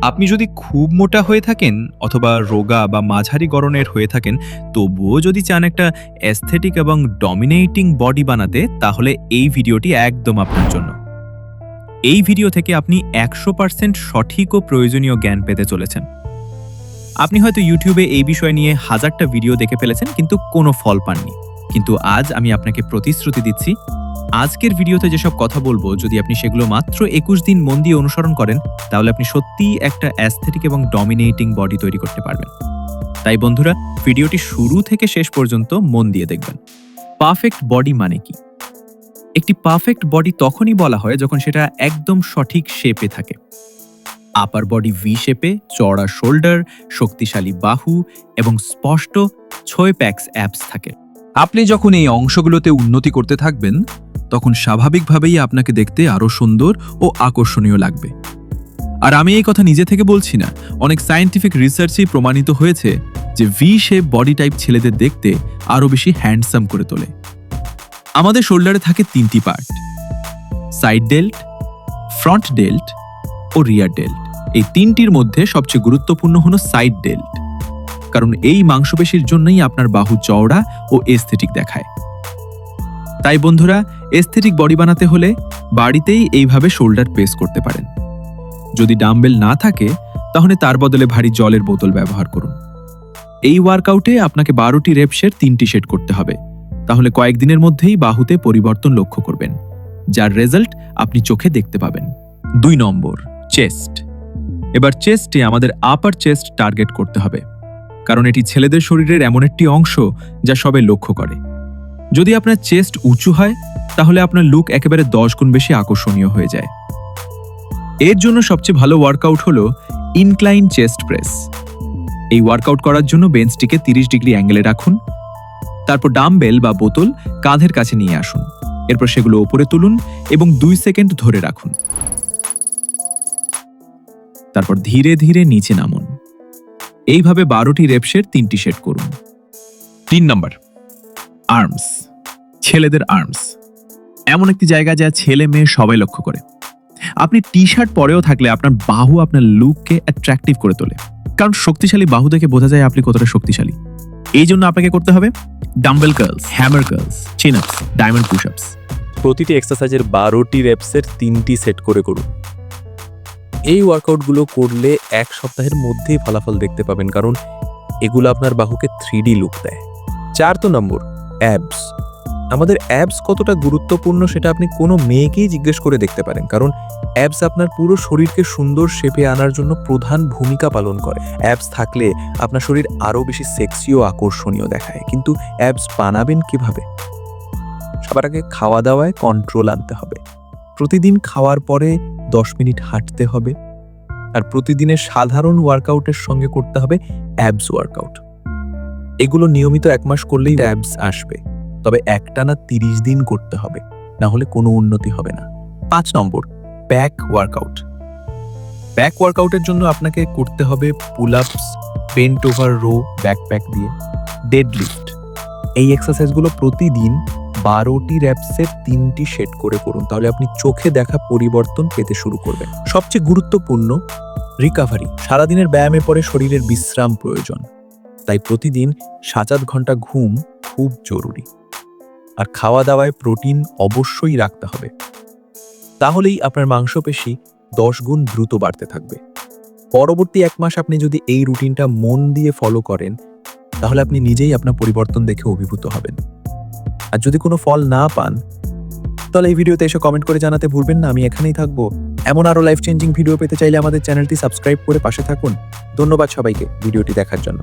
আপনি যদি খুব মোটা হয়ে থাকেন অথবা রোগা বা মাঝারি গড়নের হয়ে থাকেন, তবুও যদি চান একটা অ্যাস্থেটিক এবং ডমিনেটিং বডি বানাতে, তাহলে এই ভিডিওটি একদম আপনার জন্য। এই ভিডিও থেকে আপনি 100% সঠিক ও প্রয়োজনীয় জ্ঞান পেতে চলেছেন। আপনি হয়তো ইউটিউবে এই বিষয় নিয়ে হাজারটা ভিডিও দেখে ফেলেছেন, কিন্তু কোনো ফল পাননি। কিন্তু আজ আমি আপনাকে প্রতিশ্রুতি দিচ্ছি, আজকের ভিডিওতে যেসব কথা বলবো, যদি আপনি সেগুলো মাত্র 21 দিন মন দিয়ে অনুসরণ করেন, তাহলে আপনি সত্যিই একটা অ্যাস্থেটিক এবং ডমিনেটিং বডি তৈরি করতে পারবেন। তাই বন্ধুরা, ভিডিওটি শুরু থেকে শেষ পর্যন্ত মন দিয়ে দেখবেন। পারফেক্ট বডি মানে কি? একটি পারফেক্ট বডি তখনই বলা হয় যখন সেটা একদম সঠিক শেপে থাকে। আপার বডি ভি শেপে, চওড়া শোল্ডার, শক্তিশালী বাহু এবং স্পষ্ট 6 প্যাকস অ্যাপস থাকে। আপনি যখন এই অংশগুলোতে উন্নতি করতে থাকবেন, তখন স্বাভাবিকভাবেই আপনাকে দেখতে আরও সুন্দর ও আকর্ষণীয় লাগবে। আর আমি এই কথা নিজে থেকে বলছি না, অনেক সায়েন্টিফিক রিসার্চেই প্রমাণিত হয়েছে যে ভি শেপ বডি টাইপ ছেলেদের দেখতে আরও বেশি হ্যান্ডসাম করে তোলে। আমাদের শোল্ডারে থাকে 3টি part: side delt, front delt ও রিয়ার ডেল্ট। এই 3টির মধ্যে সবচেয়ে গুরুত্বপূর্ণ হলো সাইড ডেল্ট, কারণ এই মাংসপেশির জন্যই আপনার বাহু চওড়া ও এস্থেটিক দেখায়। তাই বন্ধুরা, এস্থেটিক বডি বানাতে হলে বাড়িতেই এইভাবে শোল্ডার প্রেস করতে পারেন। যদি ডাম্বেল না থাকে, তাহলে তার বদলে ভারী জলের বোতল ব্যবহার করুন। এই ওয়ার্কআউটে আপনাকে 12টি রেপসের 3টি সেট করতে হবে। তাহলে কয়েকদিনের মধ্যেই বাহুতে পরিবর্তন লক্ষ্য করবেন, যার রেজাল্ট আপনি চোখে দেখতে পাবেন। 2 নম্বর, চেস্ট। এবার চেস্টে আমাদের আপার চেস্ট টার্গেট করতে হবে, কারণ এটি ছেলেদের শরীরের এমন একটি অংশ যা সবাই লক্ষ্য করে। যদি আপনার চেস্ট উঁচু হয়, তাহলে আপনার লুক একেবারে 10 গুণ বেশি আকর্ষণীয় হয়ে যায়। এর জন্য সবচেয়ে ভালো ওয়ার্কআউট হলো ইনক্লাইন চেস্ট প্রেস। এই ওয়ার্কআউট করার জন্য বেঞ্চটিকে 30 ডিগ্রি অ্যাঙ্গেলে রাখুন। তারপর ডাম্বেল বা বোতল কাঁধের কাছে নিয়ে আসুন। এরপর সেগুলো উপরে তুলুন এবং 2 সেকেন্ড ধরে রাখুন। তারপর ধীরে ধীরে নিচে নামুন। এইভাবে 12টি রেপসের 3টি সেট করুন। 3 নম্বর, আর্মস। ছেলেদের আর্মস এমন একটি জায়গা যা ছেলে মেয়ে সবাই লক্ষ্য করে। আপনি টি শার্ট পরেও থাকলে আপনার বাহু আপনার লুককে অ্যাট্রাকটিভ করে তোলে, কারণ শক্তিশালী বাহু দেখে বোঝা যায় আপনি কতটা শক্তিশালী। এই জন্য আপনাকে করতে হবে ডাম্বেল কার্লস, হ্যামার কার্লস, চিন আপস, ডায়মন্ড পুশ আপস। প্রতিটি এক্সারসাইজের 12টি রেপসের 3টি সেট করে করুন। এই ওয়ার্কআউটগুলো করলে 1 সপ্তাহের মধ্যেই ফলাফল দেখতে পাবেন, কারণ এগুলো আপনার বাহুকে 3D লুক দেয়। 4 নম্বর, অ্যাবস। আমাদের অ্যাবস কতটা গুরুত্বপূর্ণ সেটা আপনি কোনো মেয়েকেই জিজ্ঞেস করে দেখতে পারেন, কারণ অ্যাবস আপনার পুরো শরীরকে সুন্দর শেপে আনার জন্য প্রধান ভূমিকা পালন করে। অ্যাবস থাকলে আপনার শরীর আরও বেশি সেক্সি ও আকর্ষণীয় দেখায়। কিন্তু অ্যাবস বানাবেন কিভাবে? সবার আগে খাওয়া দাওয়ায় কন্ট্রোল আনতে হবে। প্রতিদিন খাওয়ার পরে 10 মিনিট হাঁটতে হবে। আর প্রতিদিনের সাধারণ ওয়ার্কআউটের সঙ্গে করতে হবে অ্যাবস ওয়ার্কআউট। এগুলো নিয়মিত 1 মাস করলেই অ্যাবস আসবে, তবে একটানা 30 দিন করতে হবে, না হলে কোনো উন্নতি হবে না। 5 নম্বর, ব্যাক ওয়ার্কআউট। ব্যাক ওয়ার্কআউটের জন্য আপনাকে করতে হবে পুল আপস, বেন্ট ওভার রো ব্যাকপ্যাক দিয়ে, ডেডলিফট। এই এক্সারসাইজগুলো প্রতিদিন 12টি রেপসের 3টি সেট করে করুন, তাহলে আপনি চোখে দেখা পরিবর্তন পেতে শুরু করবেন। সবচেয়ে গুরুত্বপূর্ণ, রিকাভারি। সারাদিনের ব্যায়ামের পরে শরীরের বিশ্রাম প্রয়োজন, তাই প্রতিদিন 7-8 ঘন্টা ঘুম খুব জরুরি। আর খাওয়া দাওয়ায় প্রোটিন অবশ্যই রাখতে হবে, তাহলেই আপনার মাংসপেশি 10 গুণ দ্রুত বাড়তে থাকবে। পরবর্তী 1 মাস আপনি যদি এই রুটিনটা মন দিয়ে ফলো করেন, তাহলে আপনি নিজেই আপনার পরিবর্তন দেখে অভিভূত হবেন। আর যদি কোনো ফল না পান, তাহলে এই ভিডিওতে এসে কমেন্ট করে জানাতে ভুলবেন না। আমি এখানেই থাকবো। এমন আরো লাইফ চেঞ্জিং ভিডিও পেতে চাইলে আমাদের চ্যানেলটি সাবস্ক্রাইব করে পাশে থাকুন। ধন্যবাদ সবাইকে ভিডিওটি দেখার জন্য।